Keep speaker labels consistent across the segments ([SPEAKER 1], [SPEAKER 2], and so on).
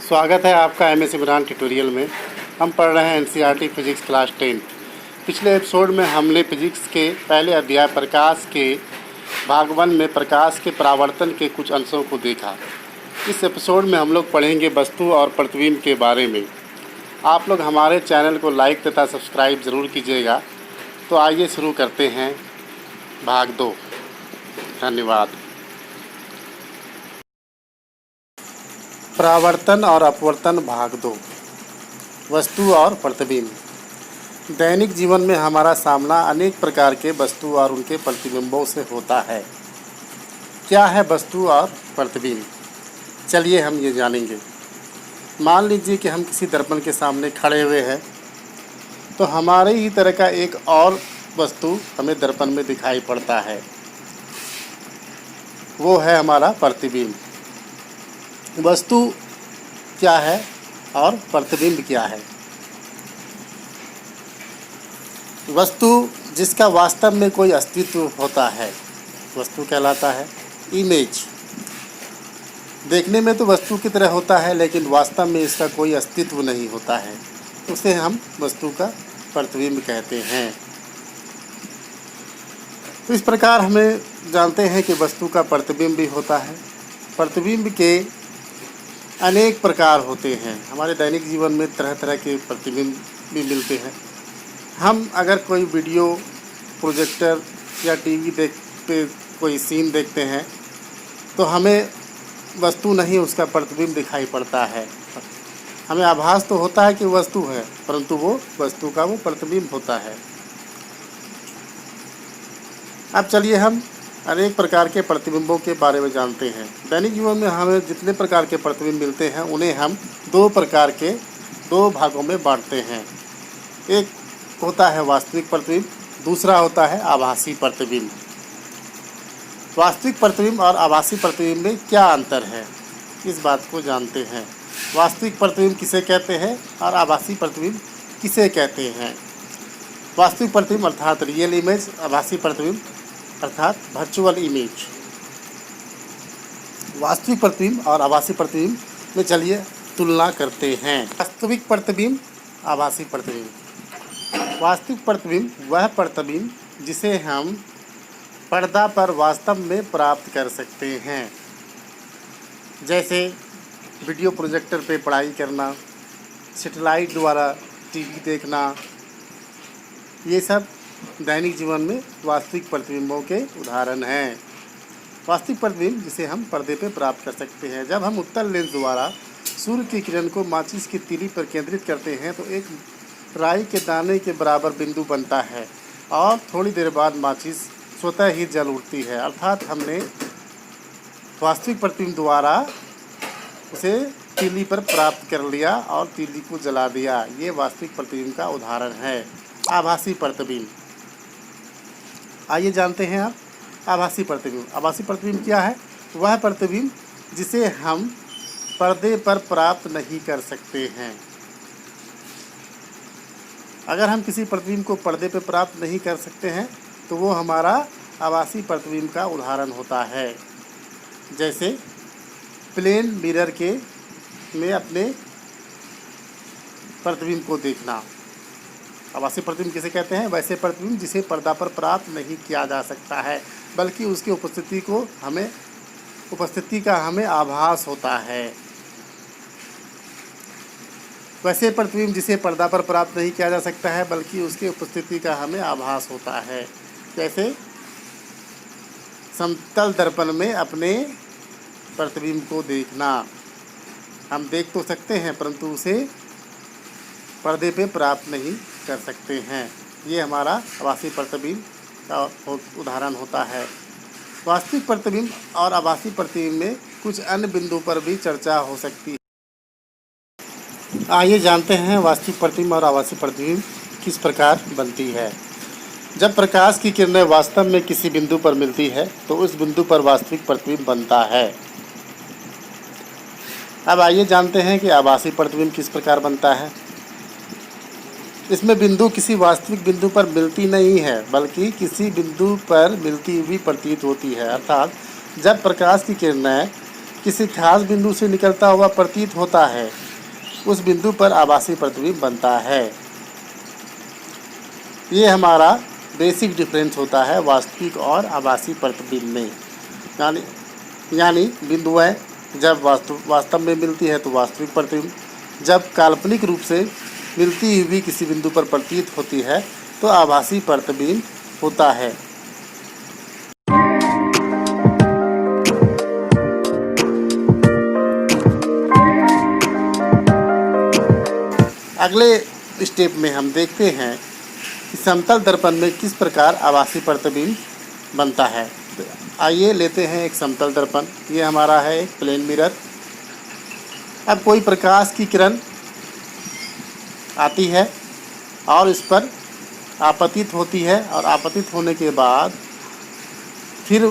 [SPEAKER 1] स्वागत है आपका MS इमरान ट्यूटोरियल में। हम पढ़ रहे हैं NCERT फिजिक्स क्लास 10। पिछले एपिसोड में हमने फिजिक्स के पहले अध्याय प्रकाश के भाग 1 में प्रकाश के परावर्तन के कुछ अंशों को देखा। इस एपिसोड में हम लोग पढ़ेंगे वस्तु और प्रतिबिंब के बारे में। आप लोग हमारे चैनल को लाइक तथा सब्सक्राइब ज़रूर कीजिएगा। तो आइए शुरू करते हैं भाग 2। धन्यवाद। परावर्तन और अपवर्तन भाग 2। वस्तु और प्रतिबिंब। दैनिक जीवन में हमारा सामना अनेक प्रकार के वस्तु और उनके प्रतिबिंबों से होता है। क्या है वस्तु और प्रतिबिंब? चलिए हम ये जानेंगे। मान लीजिए कि हम किसी दर्पण के सामने खड़े हुए हैं, तो हमारे ही तरह का एक और वस्तु हमें दर्पण में दिखाई पड़ता है। वो है हमारा प्रतिबिंब। वस्तु क्या है और प्रतिबिंब क्या है? वस्तु जिसका वास्तव में कोई अस्तित्व होता है, वस्तु कहलाता है। इमेज देखने में तो वस्तु की तरह होता है, लेकिन वास्तव में इसका कोई अस्तित्व नहीं होता है, उसे हम वस्तु का प्रतिबिंब कहते हैं। तो इस प्रकार हमें जानते हैं कि वस्तु का प्रतिबिंब भी होता है। प्रतिबिंब के अनेक प्रकार होते हैं। हमारे दैनिक जीवन में तरह तरह के प्रतिबिंब भी मिलते हैं। हम अगर कोई वीडियो प्रोजेक्टर या टीवी पे कोई सीन देखते हैं, तो हमें वस्तु नहीं उसका प्रतिबिंब दिखाई पड़ता है। हमें आभास तो होता है कि वस्तु है, परंतु वो वस्तु का वो प्रतिबिंब होता है। अब चलिए हम अनेक प्रकार के प्रतिबिंबों के बारे में जानते हैं। दैनिक जीवन में हमें जितने प्रकार के प्रतिबिंब मिलते हैं, उन्हें हम दो भागों में बांटते हैं। एक होता है वास्तविक प्रतिबिंब, दूसरा होता है आभासी प्रतिबिंब। वास्तविक प्रतिबिंब और आभासी प्रतिबिंब में क्या अंतर है, इस बात को जानते हैं। वास्तविक प्रतिबिंब किसे कहते हैं और आभासी प्रतिबिंब किसे कहते हैं? वास्तविक प्रतिबिंब अर्थात रियल इमेज, आभासी प्रतिबिंब अर्थात वर्चुअल इमेज। वास्तविक प्रतिबिंब और आभासी प्रतिबिंब में चलिए तुलना करते हैं। वास्तविक प्रतिबिंब, आभासी प्रतिबिंब। वास्तविक प्रतिबिंब वह प्रतिबिंब जिसे हम पर्दा पर वास्तव में प्राप्त कर सकते हैं, जैसे वीडियो प्रोजेक्टर पे पढ़ाई करना, सैटेलाइट द्वारा टीवी देखना। ये सब दैनिक जीवन में वास्तविक प्रतिबिंबों के उदाहरण हैं। वास्तविक प्रतिबिंब जिसे हम पर्दे पे प्राप्त कर सकते हैं। जब हम उत्तल लेंस द्वारा सूर्य की किरण को माचिस की तीली पर केंद्रित करते हैं, तो एक राई के दाने के बराबर बिंदु बनता है और थोड़ी देर बाद माचिस स्वतः ही जल उठती है। अर्थात हमने वास्तविक प्रतिबिंब द्वारा उसे तीली पर प्राप्त कर लिया और तीली को जला दिया। ये वास्तविक प्रतिबिंब का उदाहरण है। आभासी प्रतिबिंब, आइए जानते हैं आप आभासी प्रतिबिंब। आभासी प्रतिबिंब क्या है? वह प्रतिबिंब जिसे हम पर्दे पर प्राप्त नहीं कर सकते हैं। अगर हम किसी प्रतिबिंब को पर्दे पर प्राप्त नहीं कर सकते हैं, तो वो हमारा आभासी प्रतिबिंब का उदाहरण होता है। जैसे प्लेन मिरर में अपने प्रतिबिंब को देखना। आभासी प्रतिबिंब किसे कहते हैं? वैसे प्रतिबिंब जिसे पर्दा पर प्राप्त नहीं किया जा सकता है, बल्कि उसकी उपस्थिति का हमें आभास होता है। वैसे प्रतिबिंब जिसे पर्दा पर प्राप्त नहीं किया जा सकता है, बल्कि उसकी उपस्थिति का हमें आभास होता है। जैसे समतल दर्पण में अपने प्रतिबिंब को देखना। हम देख तो सकते हैं, परंतु उसे पर्दे पे प्राप्त नहीं कर सकते हैं। ये हमारा आभासी प्रतिबिंब का उदाहरण होता है। वास्तविक प्रतिबिंब और आभासी प्रतिबिंब में कुछ अन्य बिंदु पर भी चर्चा हो सकती है। आइए जानते हैं वास्तविक प्रतिबिंब और आभासी प्रतिबिंब किस प्रकार बनती है। जब प्रकाश की किरणें वास्तव में किसी बिंदु पर मिलती है, तो उस बिंदु पर वास्तविक प्रतिबिंब बनता है। अब आइए जानते हैं कि आभासी प्रतिबिंब किस प्रकार बनता है। इसमें बिंदु किसी वास्तविक बिंदु पर मिलती नहीं है, बल्कि किसी बिंदु पर मिलती हुई प्रतीत होती है। अर्थात जब प्रकाश की किरणें किसी खास बिंदु से निकलता हुआ प्रतीत होता है, उस बिंदु पर आभासी प्रतिबिंब बनता है। ये हमारा बेसिक डिफरेंस होता है वास्तविक और आभासी प्रतिबिंब में। यानी बिंदुएं जब वास्तव में मिलती है तो वास्तविक प्रतिबिंब, जब काल्पनिक रूप से मिलती हुई किसी बिंदु पर प्रतीत होती है तो आभासी प्रतिबिंब होता है। अगले स्टेप में हम देखते हैं कि समतल दर्पण में किस प्रकार आभासी प्रतिबिंब बनता है। तो आइए लेते हैं एक समतल दर्पण। ये हमारा है एक प्लेन मिरर। अब कोई प्रकाश की किरण आती है और इस पर आपतित होती है और आपतित होने के बाद फिर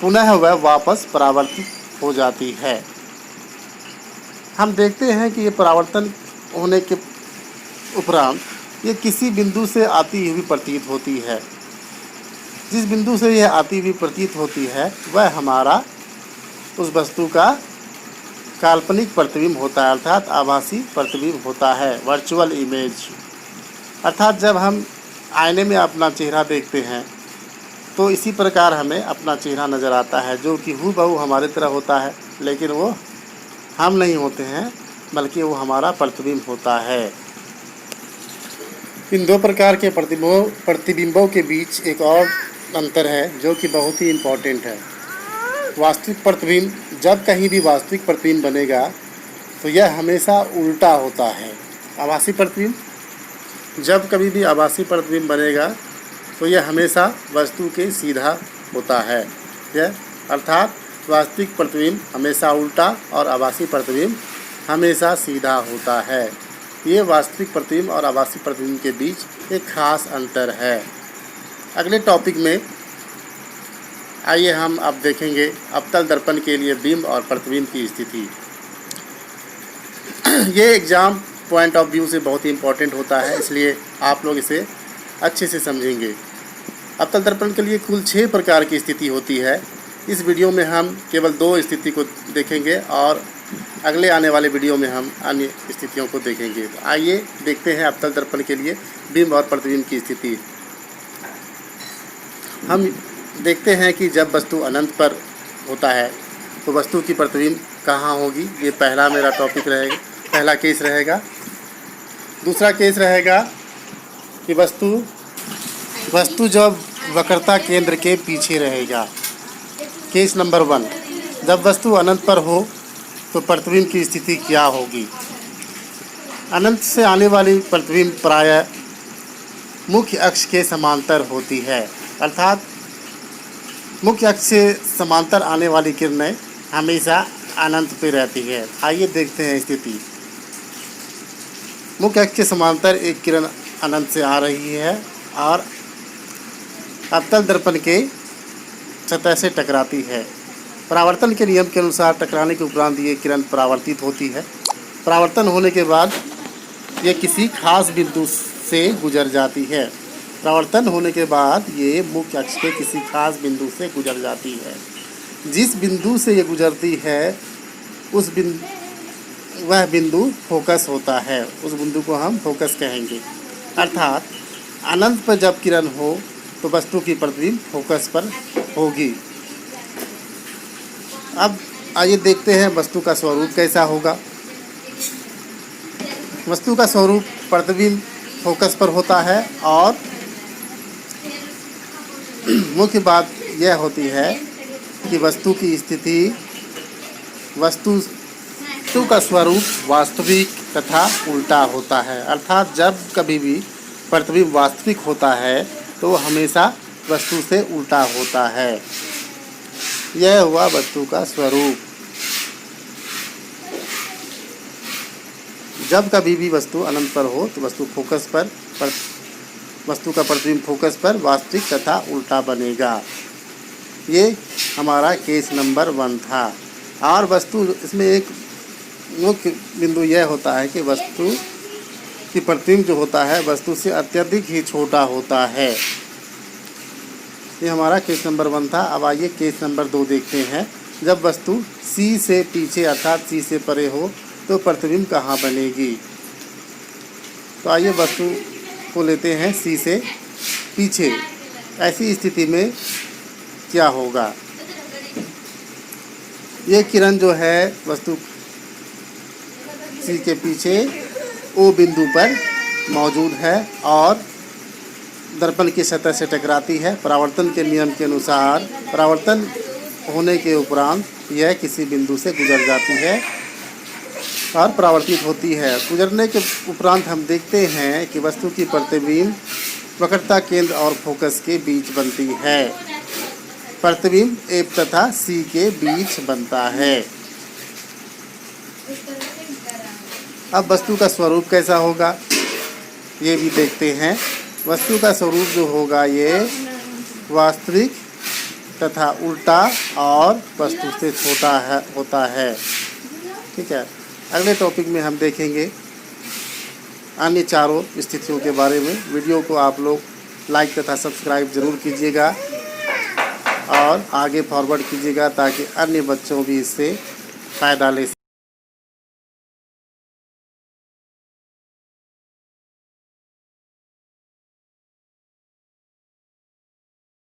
[SPEAKER 1] पुनः वह वापस परावर्तित हो जाती है। हम देखते हैं कि ये परावर्तन होने के उपरांत ये किसी बिंदु से आती हुई प्रतीत होती है। जिस बिंदु से यह आती हुई प्रतीत होती है वह हमारा उस वस्तु का काल्पनिक प्रतिबिंब होता है, अर्थात आभासी प्रतिबिंब होता है, वर्चुअल इमेज। अर्थात जब हम आईने में अपना चेहरा देखते हैं तो इसी प्रकार हमें अपना चेहरा नज़र आता है, जो कि हूबहू हमारे तरह होता है, लेकिन वो हम नहीं होते हैं बल्कि वो हमारा प्रतिबिंब होता है। इन दो प्रकार के प्रतिबिंबों के बीच एक और अंतर है जो कि बहुत ही इम्पोर्टेंट है। वास्तविक प्रतिबिंब, जब कहीं भी वास्तविक प्रतिबिंब बनेगा तो यह हमेशा उल्टा होता है। आभासी प्रतिबिंब, जब कभी भी आभासी प्रतिबिंब बनेगा तो यह हमेशा वस्तु के सीधा होता है। यह अर्थात वास्तविक प्रतिबिंब हमेशा उल्टा और आभासी प्रतिबिंब हमेशा सीधा होता है। ये वास्तविक प्रतिबिंब और आभासी प्रतिबिंब के बीच एक खास अंतर है। अगले टॉपिक में आइए हम अब देखेंगे अवतल दर्पण के लिए बिंब और प्रतिबिंब की स्थिति। ये एग्ज़ाम पॉइंट ऑफ व्यू से बहुत ही इम्पोर्टेंट होता है, इसलिए आप लोग इसे अच्छे से समझेंगे। अवतल दर्पण के लिए कुल 6 प्रकार की स्थिति होती है। इस वीडियो में हम केवल 2 स्थिति को देखेंगे और अगले आने वाले वीडियो में हम अन्य स्थितियों को देखेंगे। तो आइए देखते हैं अवतल दर्पण के लिए बिंब और प्रतिबिंब की स्थिति। हम देखते हैं कि जब वस्तु अनंत पर होता है तो वस्तु की प्रतिबिंब कहाँ होगी। ये पहला मेरा टॉपिक रहेगा, पहला केस रहेगा। दूसरा केस रहेगा कि वस्तु जब वक्रता केंद्र के पीछे रहेगा। केस नंबर 1, जब वस्तु अनंत पर हो तो प्रतिबिंब की स्थिति क्या होगी। अनंत से आने वाली प्रतिबिंब प्रायः मुख्य अक्ष के समांतर होती है, अर्थात मुख्य अक्ष से समांतर आने वाली किरणें हमेशा अनंत पे रहती है। आइए देखते हैं स्थिति। मुख्य अक्ष के समांतर एक किरण अनंत से आ रही है और अवतल दर्पण के सतह से टकराती है। परावर्तन के नियम के अनुसार टकराने के उपरांत ये किरण परावर्तित होती है। परावर्तन होने के बाद ये किसी खास बिंदु से गुजर जाती है। परावर्तन होने के बाद ये मुख्य अक्ष के किसी खास बिंदु से गुजर जाती है। जिस बिंदु से ये गुजरती है वह बिंदु फोकस होता है। उस बिंदु को हम फोकस कहेंगे। अर्थात अनंत पर जब किरण हो तो वस्तु की प्रतिबिंब फोकस पर होगी। अब आइए देखते हैं वस्तु का स्वरूप कैसा होगा। वस्तु का स्वरूप प्रतिबिंब फोकस पर होता है और मुख्य बात यह होती है कि वस्तु की स्थिति, वस्तु का स्वरूप वास्तविक तथा उल्टा होता है। अर्थात जब कभी भी प्रतिबिंब वास्तविक होता है तो हमेशा वस्तु से उल्टा होता है। यह हुआ वस्तु का स्वरूप। जब कभी भी वस्तु अनंत पर हो तो वस्तु वस्तु का प्रतिबिंब फोकस पर वास्तविक तथा उल्टा बनेगा। ये हमारा केस नंबर 1 था। और वस्तु, इसमें एक मुख्य बिंदु यह होता है कि वस्तु की प्रतिबिंब जो होता है वस्तु से अत्यधिक ही छोटा होता है। ये हमारा केस नंबर 1 था। अब आइए केस नंबर 2 देखते हैं। जब वस्तु सी से पीछे अर्थात सी से परे हो तो प्रतिबिंब कहाँ बनेगी। तो आइए वस्तु को लेते हैं सी से पीछे। ऐसी स्थिति में क्या होगा। ये किरण जो है वस्तु सी के पीछे ओ बिंदु पर मौजूद है और दर्पण की सतह से टकराती है। परावर्तन के नियम के अनुसार परावर्तन होने के उपरांत यह किसी बिंदु से गुजर जाती है और परावर्तित होती है। गुजरने के उपरांत हम देखते हैं कि वस्तु की प्रतिबिंब वक्रता केंद्र और फोकस के बीच बनती है। प्रतिबिंब ए तथा सी के बीच बनता है। अब वस्तु का स्वरूप कैसा होगा ये भी देखते हैं। वस्तु का स्वरूप जो होगा ये वास्तविक तथा उल्टा और वस्तु से छोटा होता है। ठीक है, अगले टॉपिक में हम देखेंगे अन्य चारों स्थितियों के बारे में। वीडियो को आप लोग लाइक तथा सब्सक्राइब ज़रूर कीजिएगा और आगे फॉरवर्ड कीजिएगा ताकि अन्य बच्चों भी इससे फ़ायदा ले सकें।